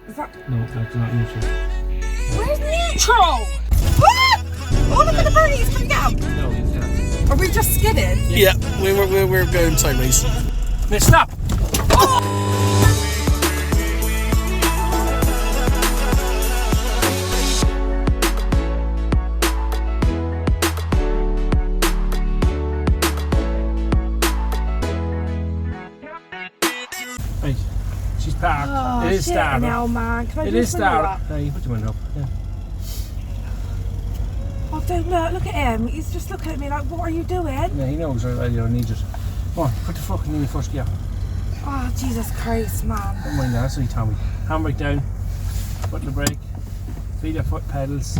Is that... No, that's not neutral. Where's neutral? What? Oh, look at the bird, he's coming out. No, he's not. Are we just skidding? Yeah, we're going sideways. Let's stop! Right, she's parked. Oh, it is shit started. now, man. Can I It do is this window started. up? No, you put the window up. Yeah. Oh, don't look at him. He's just looking at me like, what are you doing? Yeah, he knows I don't need it. Come on, put the fucking in the first gear. Oh, Jesus Christ, man. Don't mind that, that's what he told me. Handbrake down, foot in the brake, feed your foot pedals.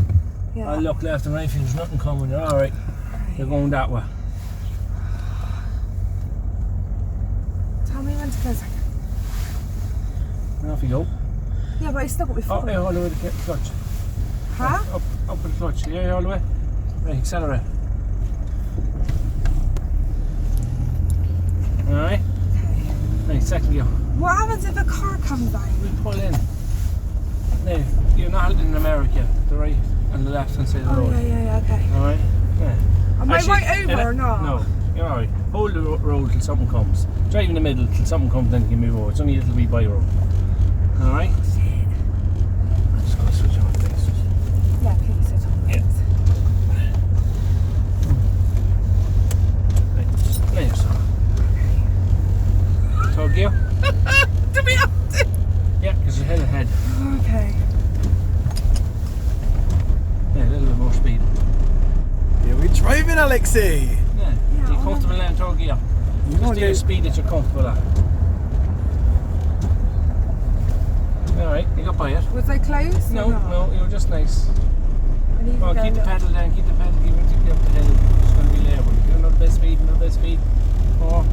Yeah. I'll look left and right if there's nothing coming. You're alright. You're going that way. Tell me when to go, second. And off you go. Yeah, but I still got my foot. Oh, yeah, all the way to the clutch. Huh? Up with the clutch. Yeah, all the way. Right, accelerate. Alright. Right, second gear. What happens if a car comes out? We pull in. Now, you're not in America. The right and the left hand side of the road. Yeah, okay. Alright? Yeah. Am I right over or not? No, you're alright. Hold the road till something comes. Drive in the middle till something comes, then you can move over. It's only a little wee by road. Alright? Shit. I'm just going to switch on things. Yeah, please, switch on Yeah. things. Right. Now you're sorry. Tug gear? Do we have to? Yeah, because you're head ahead. Okay. Yeah, a little bit more speed. Here we driving, Alexei. Yeah. Yeah, You're comfortable now in tug gear. Just do the speed that you're comfortable at. Alright, you got by it. Was I close? No, or not? no, you were just nice. I need to Come on, go keep the look. pedal down, keep the pedal, keep it up the hill. It's going to be labour. Give another bit of speed, another bit of speed. More.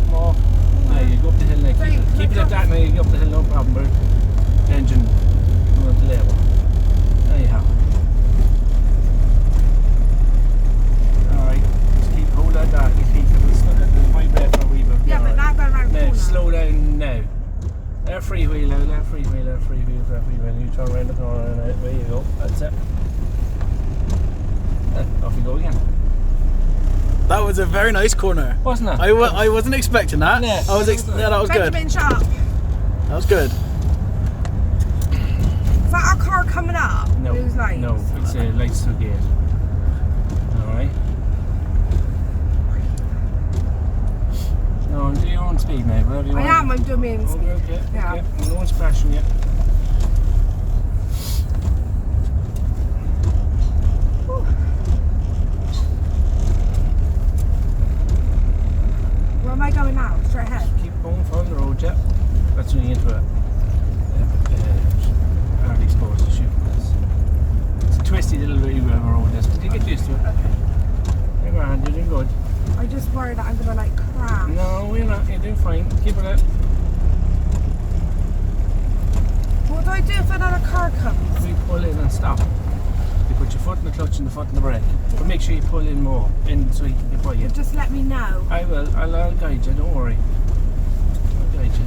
Now you go up the hill now. Keep it at that now, you go up the hill, no problem. But engine going up the labour. There you have it. Alright, just keep hold at that. You keep it, vibrate for a wee bit. Yeah, but now going around the Now, corner. slow down now. Left free wheel now, left free wheel. You turn around the corner and there you go. That's it. Off you go again. That was a very nice corner. Wasn't it? I wasn't expecting that. Yeah. Yeah, that was good. Benjamin, shut up. That was good. Is that our car coming up? No, Those lights? no, it's lights to the gate. Alright. No, do your own speed now, whatever you I want. am, I'm doing my own speed. Okay, Yeah. okay. No one's crashing yet. Where am I going now? Straight ahead? Keep going from the road, yeah. That's when you into it. Hardly supposed to shoot this. It's a twisty little road, this, but you get used to it. Okay. You're grand, you're doing good. I just worry that I'm gonna like crash. No, you're not, you're doing fine. Keep it up. What do I do if another car comes? We pull in and stop. You put your foot in the clutch and the foot in the brake. But make sure you pull in more, in so you can get by you. Just let me know. I will, I'll guide you, don't worry. I'll guide you.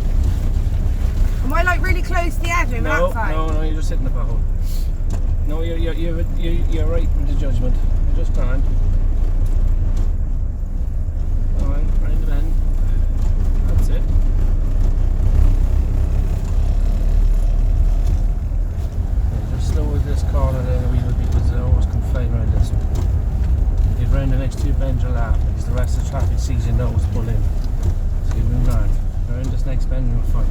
Am I like really close to the edge over that side? No, you're just hitting the pothole. No, you're right with the judgment. You're just grand. Alright, round the bend. That's it. Yeah, just slow with this corner then a wee bit because they always come flying around this one. Get round the next two bends you'll laugh because the rest of the traffic sees you knows pull in. So you move round. Around this next bend you'll find.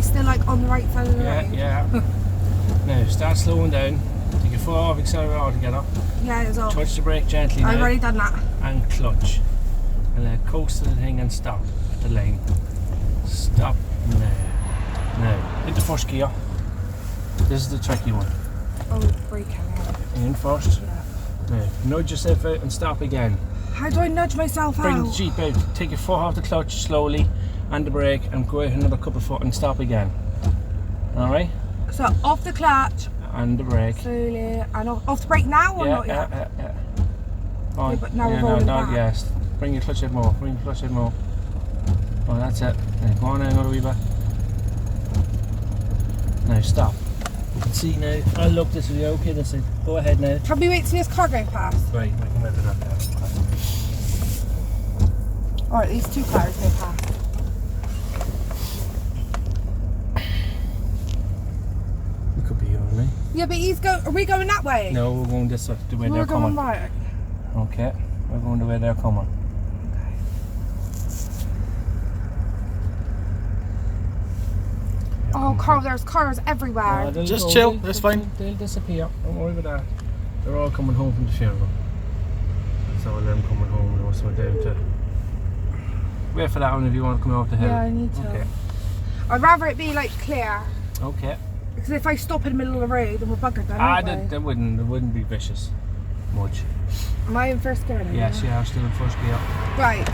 still like on the right side of the road? Yeah. Now start slowing down. Take your foot off accelerator altogether. Yeah, it was off. Touch the brake gently I've now. already done that. And clutch. And then coast to the thing and stop at the lane. Stop now. Now, hit the first gear. This is the tricky one. Oh, brake camera. In first. Yeah. Now, nudge yourself out and stop again. How do I nudge myself Bring out? the Jeep out. Take your foot off the clutch slowly and the brake and go out another couple of foot and stop again. Alright? So off the clutch. And the brake. Slowly. And off the brake now or not yet? Yeah. On. Yeah, but now we're rolling back. Yes. Bring your clutch out more. Oh, that's it. Now, go on now, another wee bit. Now stop. You can see now. I'll look this way. Okay, this side. Go ahead now. Can we wait till this car goes past? Right, I can wait for that. Or at least two cars go past. We could be on me. Yeah, but are we going that way? No, we're going this way, the way We're they're going coming. right. Okay, we're going the way they're coming. Oh, Carl, there's cars everywhere. They'll Just go, chill, they'll- that's fine. They'll disappear. Don't worry about that. They're all coming home from the funeral. That's all them coming home. We're also down to wait for that one if you want to come off the hill. Yeah, I need to. Okay. I'd rather it be like clear. Okay. Because if I stop in the middle of the road, then we're buggered then, aren't we? They wouldn't be vicious much. Am I in first gear now? Yes, you are still in first gear. Right.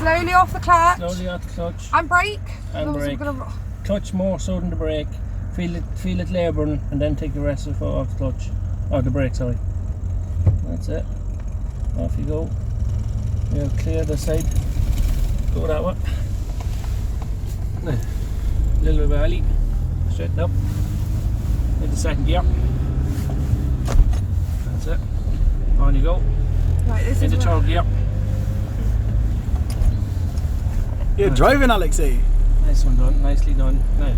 Slowly off the clutch. Slowly out the clutch. And brake. And Otherwise brake. we're gonna- Clutch more so than the brake. Feel it labouring and then take the rest of the foot off the clutch. Or the brake, sorry. That's it. Off you go. You'll clear the side. Go that way. Now, little bit of alley. Straighten up. Into second gear. That's it. On you go. Right, this Into is third gear. You're driving, Alexei. Nice one done, nicely done. Now,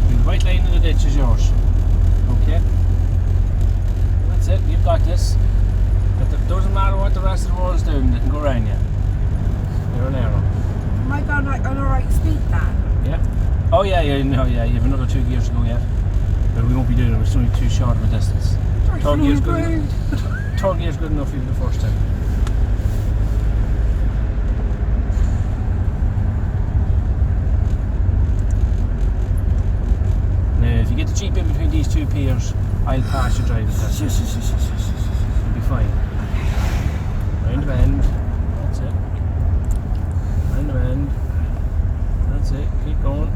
the white line in the ditch is yours. Okay? That's it, you've got this. But it doesn't matter what the rest of the world's doing, they can go around you. You're an arrow. Am I going like on the right speed then? Yeah. Oh yeah, you have another 2 gears to go yet. But we won't be doing it, it's only too short of a distance. Third gear's good enough. Third gear's good enough for you the first time. If you get the Jeep in between these two piers, I'll pass your driving test. You'll be fine. Round the bend. That's it. Round the bend. That's it. Keep going.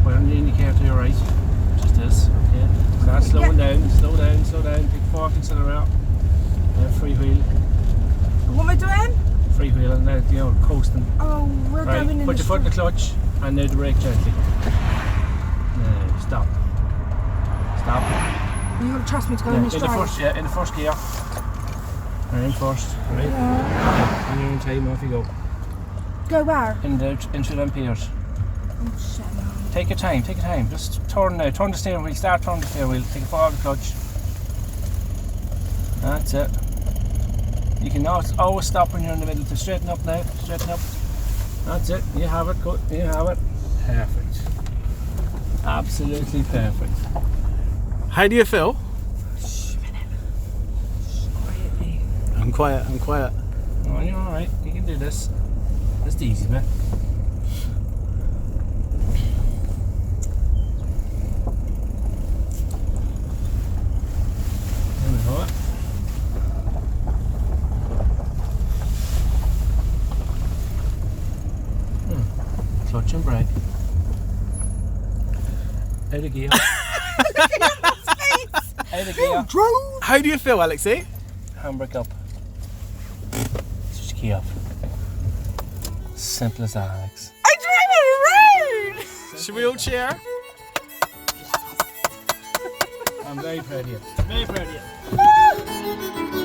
Put on the indicator to your right. Just this. Okay. Start slowing down. Slow down. Take fork accelerator. Free wheel. What am I doing? Free wheel and then coasting. Oh, we're Right, going in put the your foot in the clutch and now the brake gently. No, stop. Stop. You're going to trust me to go in Yeah, this in the drive? first, in the first gear. Right, in first. Right. Yeah. In your own time, off you go. Go where? Into them piers. Oh, shit, no. Take your time. Just turn now. Turn the steering wheel. Start turning the steering wheel. Take your foot off the clutch. That's it. You can always stop when you're in the middle to straighten up now. Straighten up. That's it. You have it. Good. You have it. Perfect. Absolutely perfect. How do you feel? Shh, minute. Shh, quietly. I'm quiet. Oh, you're alright. You can do this. That's the easy bit. There we go. Clutch and brake. Out of gear. Out of gear. Drove. How do you feel, Alexei? Handbrake up. Switch key off. Simple as that, Alex. I drive on the road! Should we all cheer? I'm very proud of you. Very proud of you.